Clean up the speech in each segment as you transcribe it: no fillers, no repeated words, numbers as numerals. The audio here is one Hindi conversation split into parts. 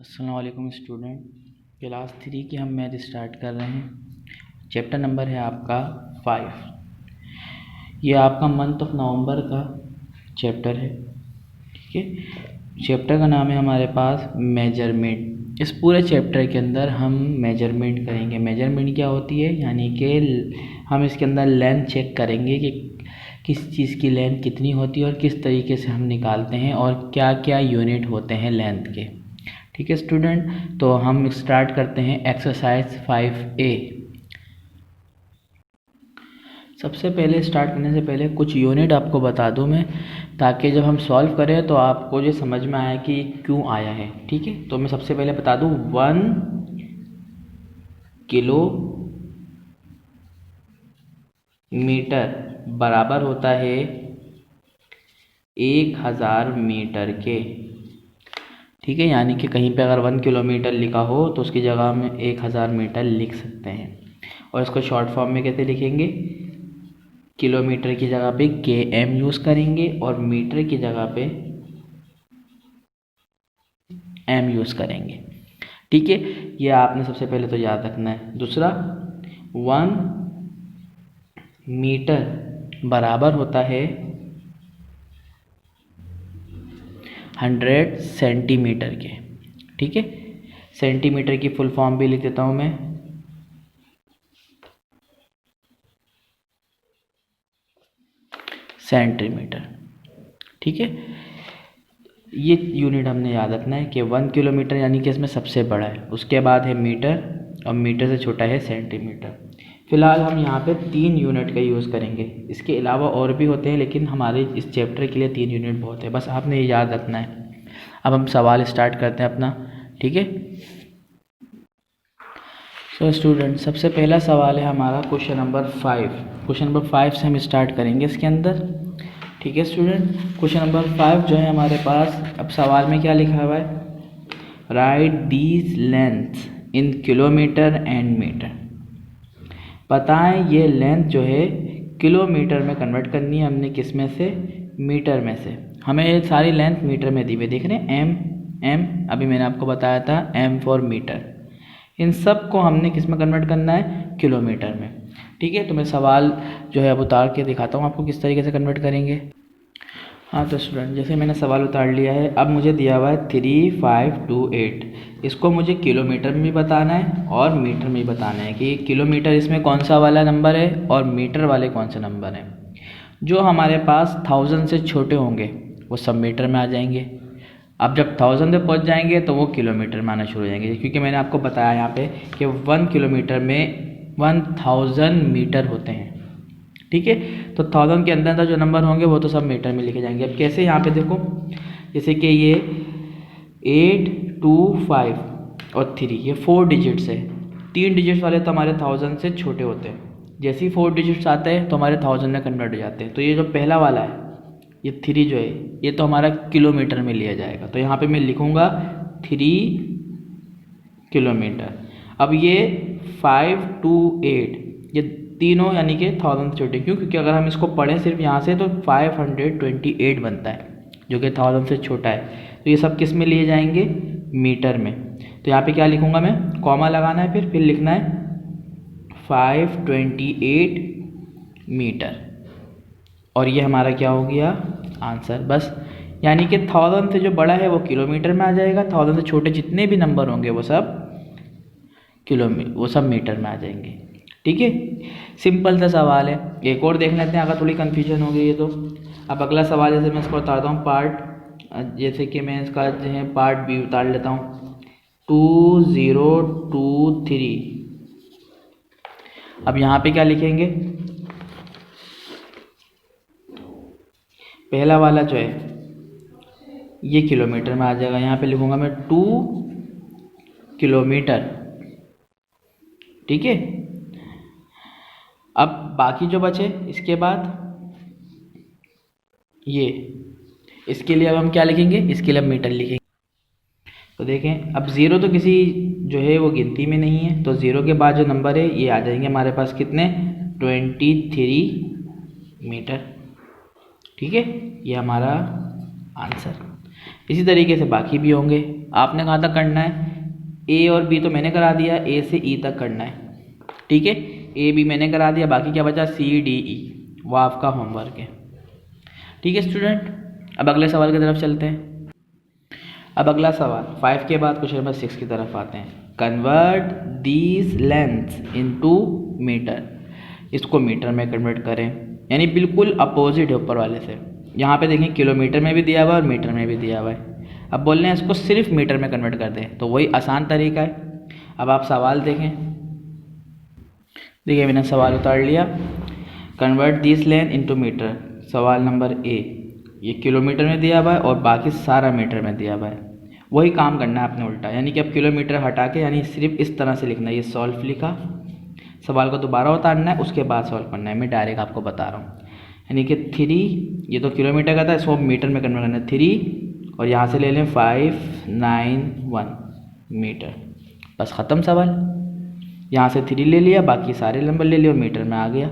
अस्सलाम वालेकुम स्टूडेंट। क्लास 3 की हम मैथ स्टार्ट कर रहे हैं। चैप्टर नंबर है आपका 5। ये आपका मंथ ऑफ नवंबर का चैप्टर है। ठीक है, चैप्टर का नाम है हमारे पास मेजरमेंट। इस पूरे चैप्टर के अंदर हम मेजरमेंट करेंगे। मेजरमेंट क्या होती है, यानी कि हम इसके अंदर लेंथ चेक करेंगे कि किस चीज़ की लेंथ कितनी होती है और किस तरीके से हम निकालते हैं और क्या क्या यूनिट होते हैं लेंथ के। ठीक है स्टूडेंट, तो हम स्टार्ट करते हैं एक्सरसाइज 5A। सबसे पहले स्टार्ट करने से पहले कुछ यूनिट आपको बता दूं मैं, ताकि जब हम सॉल्व करें तो आपको जो समझ में आए कि क्यों आया है। ठीक है, तो मैं सबसे पहले बता दूं 1 किलो मीटर बराबर होता है 1000 मीटर के। ठीक है, यानी कि कहीं पे अगर 1 किलोमीटर लिखा हो तो उसकी जगह हम 1000 मीटर लिख सकते हैं। और इसको शॉर्ट फॉर्म में कैसे लिखेंगे, किलोमीटर की जगह पे km यूज़ करेंगे और मीटर की जगह पे m यूज़ करेंगे। ठीक है, ये आपने सबसे पहले तो याद रखना है। दूसरा 1 मीटर बराबर होता है 100 सेंटीमीटर के। ठीक है, सेंटीमीटर की फुल फॉर्म भी लिख देता हूँ मैं, सेंटीमीटर। ठीक है, ये यूनिट हमने याद रखना है कि 1 किलोमीटर यानी कि इसमें सबसे बड़ा है, उसके बाद है मीटर और मीटर से छोटा है सेंटीमीटर। फ़िलहाल हम यहाँ पे 3 यूनिट का यूज़ करेंगे। इसके अलावा और भी होते हैं, लेकिन हमारे इस चैप्टर के लिए 3 यूनिट बहुत है, बस आपने ये याद रखना है। अब हम सवाल स्टार्ट करते हैं अपना। ठीक है, सो स्टूडेंट, सबसे पहला सवाल है हमारा क्वेश्चन नंबर 5। क्वेश्चन नंबर 5 से हम स्टार्ट करेंगे इसके अंदर। ठीक है स्टूडेंट, क्वेश्चन नंबर 5 जो है हमारे पास, अब सवाल में क्या लिखा हुआ है, write these length in kilometre and metre. बताएं ये लेंथ जो है किलोमीटर में कन्वर्ट करनी है हमने, किस में से, मीटर में से। हमें ये सारी लेंथ मीटर में दी हुई देख रहे हैं, एम अभी मैंने आपको बताया था, एम फॉर मीटर। इन सब को हमने किस में कन्वर्ट करना है, किलोमीटर में। ठीक है, तो मैं सवाल जो है अब उतार के दिखाता हूँ आपको किस तरीके से कन्वर्ट करेंगे। हाँ तो स्टूडेंट, जैसे मैंने सवाल उतार लिया है, अब मुझे दिया हुआ है 3528। इसको मुझे किलोमीटर में भी बताना है और मीटर में भी बताना है कि किलोमीटर इसमें कौन सा वाला नंबर है और मीटर वाले कौन से नंबर हैं। जो हमारे पास 1000 से छोटे होंगे वो सब मीटर में आ जाएंगे। अब जब 1000 पे पहुंच जाएंगे तो वो किलोमीटर में आना शुरू हो जाएंगे, क्योंकि मैंने आपको बताया यहाँ पे कि 1 किलोमीटर में 1000 मीटर होते हैं। ठीक है, तो 1000 के अंदर जो नंबर होंगे वो तो सब मीटर में लिखे जाएंगे। अब कैसे, यहाँ पे देखो, जैसे कि ये 8 2 5 और 3, ये 4 डिजिट्स है। 3 डिजिट्स वाले तो हमारे 1000 से छोटे होते हैं। जैसे ही 4 डिजिट्स आते हैं तो हमारे 1000 में कन्वर्ट हो जाते हैं। तो ये जो पहला वाला है, ये 3 जो है, ये तो हमारा किलोमीटर में लिया जाएगा। तो यहाँ पे मैं लिखूँगा 3 किलोमीटर। अब ये 5 2 8, ये तीनों यानी कि 1000 से छोटे, क्यों, क्योंकि अगर हम इसको पढ़ें सिर्फ यहाँ से तो 528 बनता है, जो कि 1000 से छोटा है। तो ये सब किस में लिए जाएंगे, मीटर में। तो यहाँ पे क्या लिखूँगा मैं, कॉमा लगाना है, फिर लिखना है 528 मीटर, और ये हमारा क्या हो गया, आंसर। बस, यानी कि 1000 से जो बड़ा है वो किलोमीटर में आ जाएगा, 1000 से छोटे जितने भी नंबर होंगे वो सब वो सब मीटर में आ जाएंगे। ठीक है, सिंपल सा सवाल है। एक और देख लेते हैं, अगर थोड़ी कन्फ्यूजन हो गई है तो। अब अगला सवाल, जैसे मैं इसको उतारता हूँ पार्ट, जैसे कि मैं इसका जो है पार्ट बी उतार लेता हूँ, 2023। अब यहाँ पे क्या लिखेंगे, पहला वाला जो है ये किलोमीटर में आ जाएगा, यहाँ पे लिखूंगा मैं 2 किलोमीटर। ठीक है, अब बाकी जो बचे इसके बाद ये, इसके लिए अब हम क्या लिखेंगे, इसके लिए अब मीटर लिखेंगे। तो देखें, अब ज़ीरो तो किसी जो है वो गिनती में नहीं है, तो ज़ीरो के बाद जो नंबर है ये आ जाएंगे हमारे पास कितने, 23 मीटर। ठीक है, ये हमारा आंसर। इसी तरीके से बाकी भी होंगे। आपने कहाँ तक करना है, ए और बी तो मैंने करा दिया, ए से ई तक करना है, ठीक है। ए बी मैंने करा दिया, बाकी क्या बचा, सी डी ई, वो आपका होमवर्क है, ठीक है स्टूडेंट। अब अगले सवाल की तरफ चलते हैं। अब अगला सवाल 5 के बाद क्वेश्चन नंबर 6 की तरफ आते हैं। Convert these lengths into metre, इसको मीटर में कन्वर्ट करें, यानी बिल्कुल अपोजिट है ऊपर वाले से। यहाँ पे देखें किलोमीटर में भी दिया हुआ है और मीटर में भी दिया हुआ है। अब बोल रहे हैं इसको सिर्फ मीटर में कन्वर्ट कर दें, तो वही आसान तरीका है। अब आप सवाल देखें, देखिए मैंने सवाल उतार लिया, convert this length into metre. सवाल नंबर ए, ये किलोमीटर में दिया हुआ है और बाकी सारा मीटर में दिया हुआ है। वही काम करना है आपने उल्टा, यानी कि अब किलोमीटर हटा के यानी सिर्फ इस तरह से लिखना है। ये सॉल्व लिखा, सवाल को दोबारा उतारना है, उसके बाद सॉल्व करना है। मैं डायरेक्ट आपको बता रहा हूँ, यानी कि 3, ये तो किलोमीटर का था, इसको मीटर में कन्वर्ट करना है। 3 और यहाँ से ले लें 591 मीटर, बस ख़त्म सवाल। यहाँ से 3 ले लिया, बाकी सारे नंबर ले लिए और मीटर में आ गया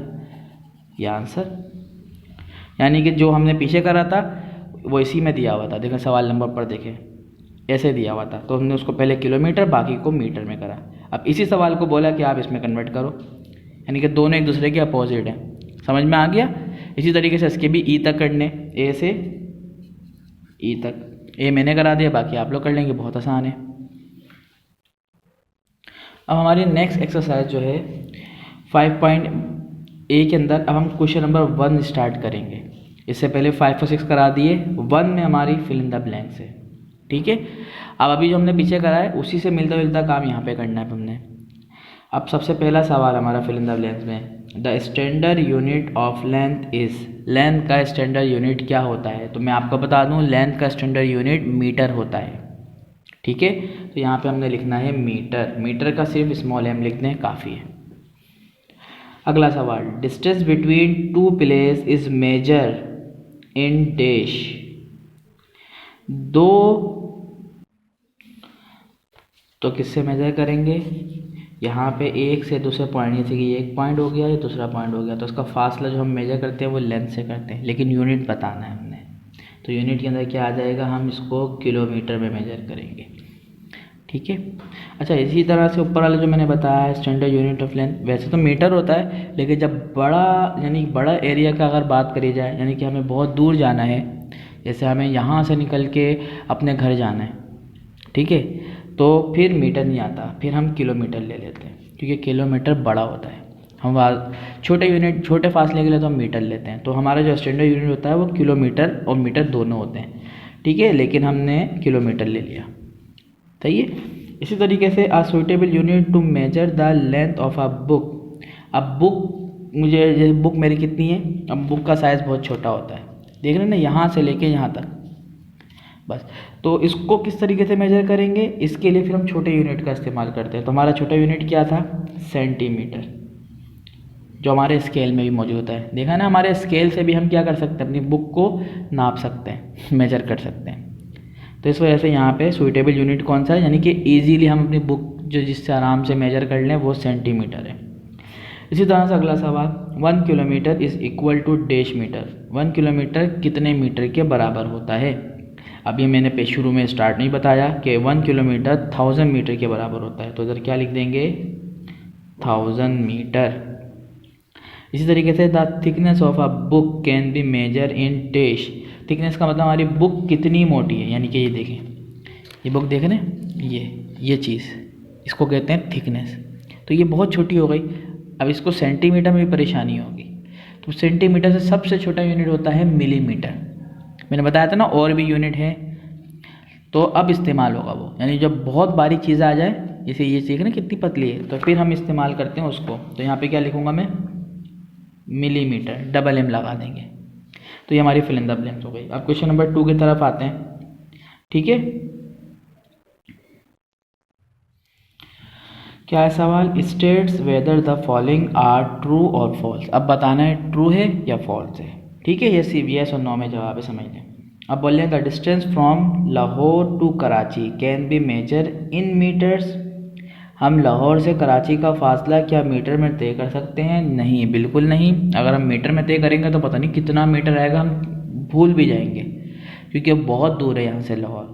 ये आंसर। यानी कि जो हमने पीछे करा था वो इसी में दिया हुआ था। देखें सवाल नंबर पर, देखें ऐसे दिया हुआ था, तो हमने उसको पहले किलोमीटर बाकी को मीटर में करा। अब इसी सवाल को बोला कि आप इसमें कन्वर्ट करो, यानी कि दोनों एक दूसरे के अपोजिट हैं। समझ में आ गया। इसी तरीके से इसके भी ई तक करने, ए से ई तक। ए मैंने करा दिया, बाकी आप लोग कर लेंगे, बहुत आसान है। अब हमारी नेक्स्ट एक्सरसाइज जो है 5.A के अंदर, अब हम क्वेश्चन नंबर 1 स्टार्ट करेंगे। इससे पहले 5 और 6 करा दिए, 1 में हमारी फिल इन द ब्लैंक्स है, ठीक है। अब अभी जो हमने पीछे करा है उसी से मिलता जुलता काम यहाँ पे करना है हमने। अब सबसे पहला सवाल हमारा फिल इन द ब्लैंक्स में, the standard unit of length is, length का स्टैंडर्ड यूनिट क्या होता है। तो मैं आपको बता दूँ, लेंथ का स्टैंडर्ड यूनिट मीटर होता है, ठीक है। तो यहाँ पे हमने लिखना है मीटर, मीटर का सिर्फ स्मॉल m लिख दें, काफ़ी है। अगला सवाल, distance between 2 place is measure in dash. 2 तो किससे मेजर करेंगे, यहाँ पे एक से दूसरे पॉइंट, जैसे कि एक पॉइंट हो गया, ये दूसरा पॉइंट हो गया, तो उसका फासला जो हम मेजर करते हैं वो लेंथ से करते हैं, लेकिन यूनिट बताना है हमने। तो यूनिट के अंदर क्या आ जाएगा, हम इसको किलोमीटर में मेजर करेंगे, ठीक है। अच्छा, इसी तरह से ऊपर वाला जो मैंने बताया है स्टैंडर्ड यूनिट ऑफ लेंथ, वैसे तो मीटर होता है, लेकिन जब बड़ा यानी बड़ा एरिया का अगर बात करी जाए, यानी कि हमें बहुत दूर जाना है, जैसे हमें यहाँ से निकल के अपने घर जाना है, ठीक है, तो फिर मीटर नहीं आता, फिर हम किलोमीटर ले लेते हैं, क्योंकि किलोमीटर बड़ा होता है। हम छोटे यूनिट, छोटे फासले के लिए तो हम मीटर लेते हैं। तो हमारा जो स्टैंडर्ड यूनिट होता है वो किलोमीटर और मीटर दोनों होते हैं, ठीक है, लेकिन हमने किलोमीटर ले लिया, सही है। इसी तरीके से a suitable unit to measure the length of a book. अब बुक, मुझे जैसे बुक मेरी कितनी है, अब बुक का साइज़ बहुत छोटा होता है, देख रहे हैं ना, यहाँ से लेके यहाँ तक, बस। तो इसको किस तरीके से मेजर करेंगे, इसके लिए फिर हम छोटे यूनिट का इस्तेमाल करते हैं। तो हमारा छोटा यूनिट क्या था, सेंटीमीटर, जो हमारे स्केल में भी मौजूद है। देखा ना, हमारे स्केल से भी हम क्या कर सकते हैं, अपनी बुक को नाप सकते हैं, मेजर कर सकते हैं। तो इस वजह से यहाँ पे सुइटेबल यूनिट कौन सा है, यानी कि ईजीली हम अपनी बुक जो जिससे आराम से मेजर कर लें वो सेंटीमीटर है। इसी तरह से अगला सवाल, 1 kilometre is equal to dash metre. 1 kilometre कितने मीटर के बराबर होता है। अभी मैंने शुरू में स्टार्ट नहीं बताया कि 1 किलोमीटर 1000 मीटर के बराबर होता है, तो इधर क्या लिख देंगे, 1000 मीटर। इसी तरीके से the thickness of a book can be measure in dash. Thickness का मतलब हमारी बुक कितनी मोटी है, यानी कि ये देखें, ये बुक देख रहे हैं, ये चीज़, इसको कहते हैं थिकनेस। तो ये बहुत छोटी हो गई। अब इसको सेंटीमीटर में भी परेशानी होगी, तो सेंटीमीटर से सबसे छोटा यूनिट होता है मिलीमीटर। मैंने बताया था ना, और भी यूनिट है, तो अब इस्तेमाल होगा वो, यानी जब बहुत बारीक चीज़ आ जाए, जैसे ये चीज़ ना कितनी पतली है, तो फिर हम इस्तेमाल करते हैं उसको। तो यहाँ पे क्या लिखूँगा मैं, मिलीमीटर, डबल एम लगा देंगे। तो ये हमारी फिल इन द ब्लैंक्स हो गई। अब क्वेश्चन नंबर 2 की तरफ आते हैं, ठीक है। क्या है सवाल, states whether the following are true और फॉल्स। अब बताना है ट्रू है या फॉल्स है, ठीक है। ये CBS और 9 में जवाब है, समझ लें। अब बोल रहे हैं the distance from Lahore to Karachi can be measure in metres. हम लाहौर से कराची का फासला क्या मीटर में तय कर सकते हैं, नहीं, बिल्कुल नहीं। अगर हम मीटर में तय करेंगे तो पता नहीं कितना मीटर आएगा, हम भूल भी जाएंगे, क्योंकि अब बहुत दूर है यहाँ से लाहौर।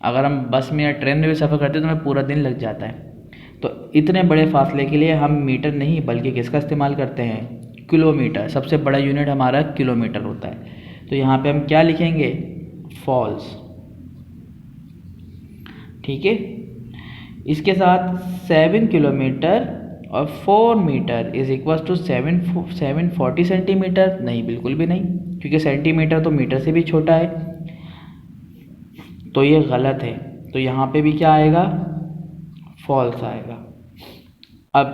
अगर हम बस में या ट्रेन में भी सफ़र करते हैं तो हमें पूरा दिन लग जाता है। तो इतने बड़े फासले के लिए हम मीटर नहीं बल्कि किसका इस्तेमाल करते हैं, किलोमीटर। सबसे बड़ा यूनिट हमारा किलोमीटर होता है। तो यहाँ पे हम क्या लिखेंगे, फॉल्स। ठीक है, इसके साथ 7 किलोमीटर और 4 metre is equal to 740 centimetre, नहीं बिल्कुल भी नहीं, क्योंकि सेंटीमीटर तो मीटर से भी छोटा है, तो ये गलत है। तो यहाँ पे भी क्या आएगा, फॉल्स आएगा। अब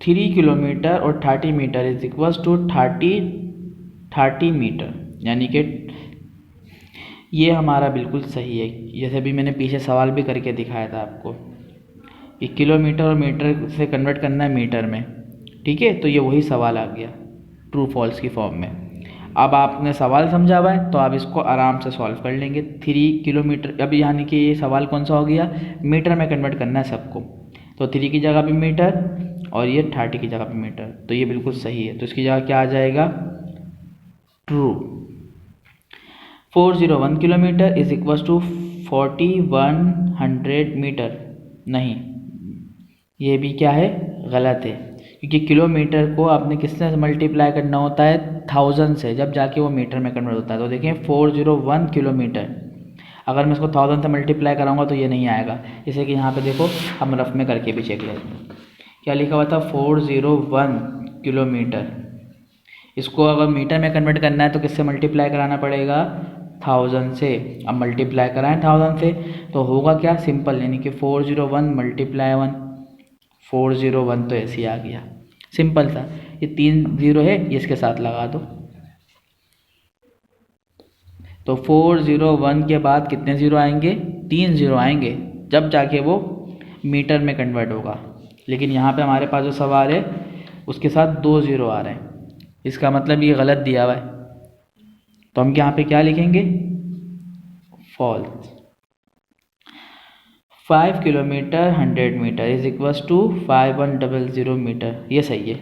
3 किलोमीटर और 30 metre is equal to 30 metre, यानी कि ये हमारा बिल्कुल सही है। जैसे भी मैंने पीछे सवाल भी करके दिखाया था आपको कि किलोमीटर और मीटर से कन्वर्ट करना है मीटर में। ठीक है, तो ये वही सवाल आ गया ट्रू फॉल्स की फॉर्म में। अब आपने सवाल समझा हुआ है तो आप इसको आराम से सॉल्व कर लेंगे। 3 किलोमीटर, अब यानी कि ये सवाल कौन सा हो गया, मीटर में कन्वर्ट करना है सबको। तो 3 की जगह पे मीटर और ये 30 की जगह पे मीटर, तो ये बिल्कुल सही है। तो इसकी जगह क्या आ जाएगा, true. 401 kilometre is equal to 4100 metre, नहीं, ये भी क्या है, गलत है, क्योंकि किलोमीटर को आपने किससे मल्टीप्लाई करना होता है, 1000 से, जब जाके वो मीटर में कन्वर्ट होता है। तो देखें 401 किलोमीटर, अगर मैं इसको 1000 से मल्टीप्लाई कराऊंगा तो ये नहीं आएगा। जैसे कि यहाँ पे देखो, हम रफ में करके भी चेक लेते हैं, क्या लिखा हुआ था, 401 किलोमीटर। इसको अगर मीटर में कन्वर्ट करना है तो किससे मल्टीप्लाई कराना पड़ेगा, 1000 से। अब मल्टीप्लाई कराएं 1000 से तो होगा क्या, सिंपल, यानी कि 401 मल्टीप्लाई 1, 401 तो ऐसे ही आ गया, सिंपल था। ये 3 0 है, ये इसके साथ लगा दो। तो 401 के बाद कितने ज़ीरो आएंगे, 3 ज़ीरो आएंगे, जब जाके वो मीटर में कन्वर्ट होगा। लेकिन यहाँ पे हमारे पास जो सवाल है उसके साथ 2 ज़ीरो आ रहे हैं, इसका मतलब ये गलत दिया हुआ है। तो हम यहाँ पे क्या लिखेंगे, false. 5 kilometre 100 metre is equal to 5100 metre, ये सही है।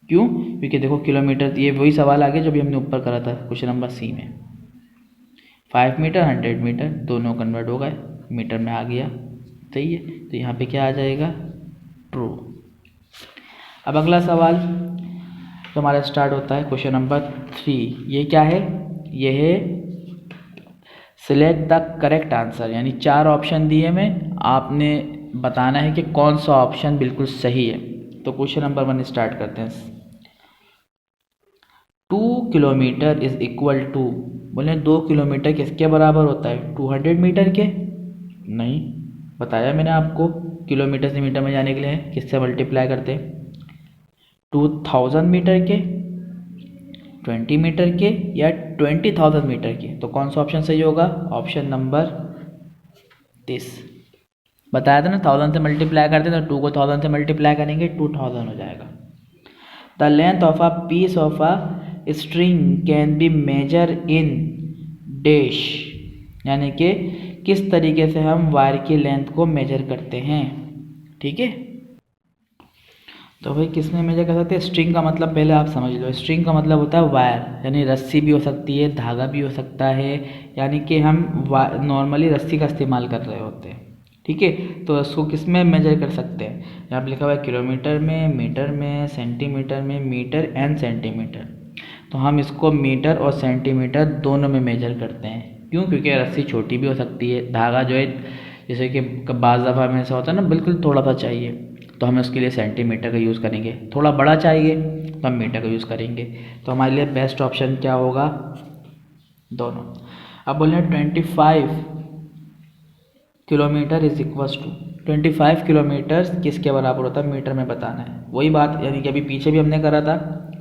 क्यों, क्योंकि देखो किलोमीटर, ये वही सवाल आ गया जो भी हमने ऊपर करा था क्वेश्चन नंबर सी में। 5 मीटर 100 मीटर दोनों कन्वर्ट हो गए, मीटर में आ गया, सही है। तो यहाँ पे क्या आ जाएगा, ट्रू। अब अगला सवाल तो हमारा स्टार्ट होता है क्वेश्चन नंबर 3। ये क्या है, ये है सिलेक्ट द करेक्ट आंसर, यानी 4 ऑप्शन दिए में आपने बताना है कि कौन सा ऑप्शन बिल्कुल सही है। तो क्वेश्चन नंबर 1 स्टार्ट करते हैं। 2 किलोमीटर इज इक्वल टू, बोले 2 किलोमीटर किसके बराबर होता है, 200 मीटर के, नहीं, बताया मैंने आपको किलोमीटर से मीटर में जाने के लिए किससे मल्टीप्लाई करते हैं, 2000 मीटर के, 20 मीटर के या 20,000 मीटर के। तो कौन सा ऑप्शन सही होगा, ऑप्शन नंबर 30। बताया था ना 1000 से मल्टीप्लाई करते तो 2 को 1000 से मल्टीप्लाई करेंगे 2000 हो जाएगा। The length of a piece of a string can be measure in dash, यानी कि किस तरीके से हम वायर की लेंथ को मेजर करते हैं। ठीक है, तो भाई किसमें मेजर कर सकते हैं, स्ट्रिंग का मतलब पहले आप समझ लो, स्ट्रिंग का मतलब होता है वायर, यानी रस्सी भी हो सकती है, धागा भी हो सकता है, यानी कि हम नॉर्मली रस्सी का इस्तेमाल कर रहे होते हैं। ठीक है, तो इसको किस में मेजर कर सकते हैं, यहाँ पे लिखा हुआ है किलोमीटर में, मीटर में, सेंटीमीटर में, मीटर एंड सेंटीमीटर। तो हम इसको मीटर और सेंटीमीटर दोनों में मेजर करते हैं। क्यों, क्योंकि रस्सी छोटी भी हो सकती है, धागा जो है जैसे कि बाज़ दफ़ा में ऐसा होता है ना बिल्कुल थोड़ा सा चाहिए, तो हमें उसके लिए सेंटीमीटर का यूज़ करेंगे, थोड़ा बड़ा चाहिए तो हम मीटर का यूज़ करेंगे। तो हमारे लिए बेस्ट ऑप्शन क्या होगा, दोनों। अब बोले 25 kilometre is equals to, 25 kilometre किसके बराबर होता है, मीटर में बताना है। वही बात, यानी कि अभी पीछे भी हमने करा था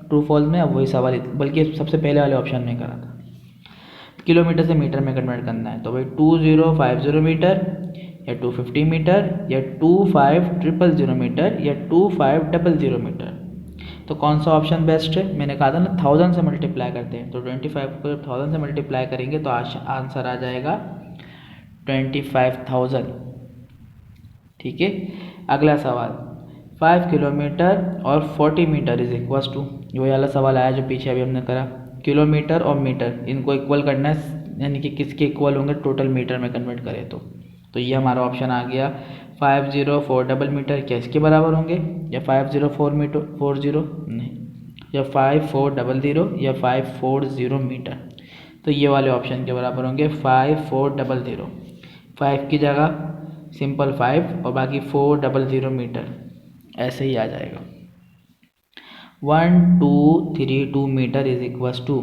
ट्रू फॉल्स में, अब वही सवाल, बल्कि सबसे पहले वाले ऑप्शन में करा था, किलोमीटर से मीटर में कन्वर्ट करना है। तो भाई 2050 मीटर या 250 मीटर या 2500 मीटर या 2500 मीटर। तो कौन सा ऑप्शन बेस्ट है, मैंने कहा था ना 1000 से मल्टीप्लाई करते हैं, तो 25 को 1000 से मल्टीप्लाई करेंगे तो आंसर आ जाएगा 25,000। ठीक है, अगला सवाल 5 किलोमीटर और 40 मीटर इज इक्वल टू, वही वाला सवाल आया जो पीछे अभी हमने करा, किलोमीटर और मीटर इनको इक्वल करना है, यानी कि किसके इक्वल होंगे टोटल मीटर में कन्वर्ट करें तो ये हमारा ऑप्शन आ गया 5040 मीटर। क्या इसके बराबर होंगे, या 5040 नहीं, या 5400 या 540 मीटर। तो ये वाले ऑप्शन के बराबर होंगे 5400। 5 की जगह सिंपल 5 और बाकी 400 मीटर, ऐसे ही आ जाएगा। 1232 मीटर इज इक्वल्स टू,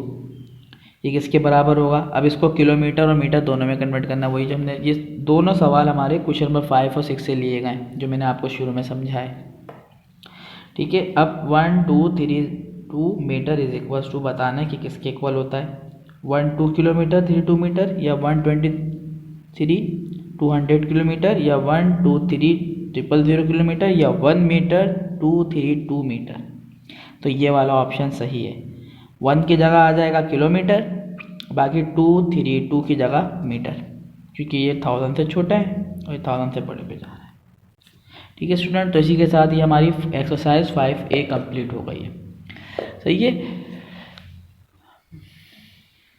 ये किसके बराबर होगा। अब इसको किलोमीटर और मीटर दोनों में कन्वर्ट करना, वही जो हमने, ये दोनों सवाल हमारे क्वेश्चन नंबर 5 और 6 से लिए गए जो मैंने आपको शुरू में समझाए। ठीक है, अब 1232 मीटर इज इक्वल्स टू बताना है कि किसके इक्वल होता है। 12 किलोमीटर 32 मीटर, या 123 200 किलोमीटर, या 123000 किलोमीटर, या 1 मीटर 232 मीटर। तो ये वाला ऑप्शन सही है। 1 की जगह आ जाएगा किलोमीटर, बाकी 232 की जगह मीटर, क्योंकि ये 1000 से छोटा है और ये 1000 से बड़े पे जा रहा है। ठीक है स्टूडेंट, तो इसी के साथ ही हमारी एक्सरसाइज 5A कंप्लीट हो गई है। सही है।